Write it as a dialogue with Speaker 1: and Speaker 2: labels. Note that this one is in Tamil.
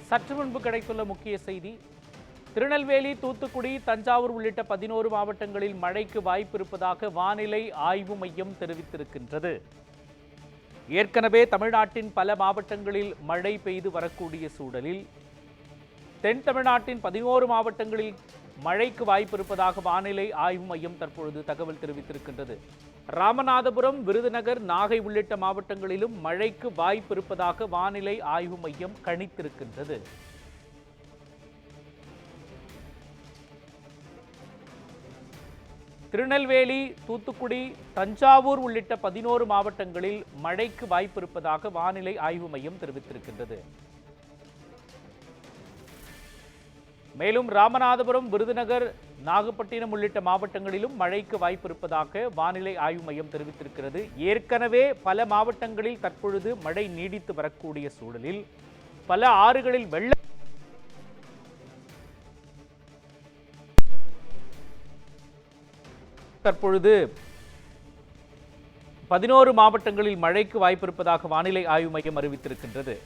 Speaker 1: சற்று முன்பு கிடைத்துள்ள முக்கிய செய்தி. திருநெல்வேலி, தூத்துக்குடி, தஞ்சாவூர் உள்ளிட்ட 11 மாவட்டங்களில் மழைக்கு வாய்ப்பு இருப்பதாக வானிலை ஆய்வு மையம் தெரிவித்திருக்கின்றது. ஏற்கனவே தமிழ்நாட்டின் பல மாவட்டங்களில் மழை பெய்து வரக்கூடிய சூழலில் தென் தமிழ்நாட்டின் 11 மாவட்டங்களில் மழைக்கு வாய்ப்பு இருப்பதாக வானிலை ஆய்வு மையம் தற்பொழுது தகவல் தெரிவித்திருக்கின்றது. ராமநாதபுரம், விருதுநகர், நாகை உள்ளிட்ட மாவட்டங்களிலும் மழைக்கு வாய்ப்பு இருப்பதாக வானிலை ஆய்வு மையம் கணித்திருக்கின்றது. திருநெல்வேலி, தூத்துக்குடி, தஞ்சாவூர் உள்ளிட்ட 11 மாவட்டங்களில் மழைக்கு வாய்ப்பு இருப்பதாக வானிலை ஆய்வு மையம் தெரிவித்திருக்கின்றது. மேலும் ராமநாதபுரம், விருதுநகர், நாகப்பட்டினம் உள்ளிட்ட மாவட்டங்களிலும் மழைக்கு வாய்ப்பு இருப்பதாக வானிலை ஆய்வு மையம் தெரிவித்திருக்கிறது. ஏற்கனவே பல மாவட்டங்களில் தற்பொழுது மழை நீடித்து வரக்கூடிய சூழலில் பல ஆறுகளில் வெள்ளம் தற்பொழுது 11 மாவட்டங்களில் மழைக்கு வாய்ப்பு இருப்பதாக வானிலை ஆய்வு மையம் அறிவித்திருக்கின்றது.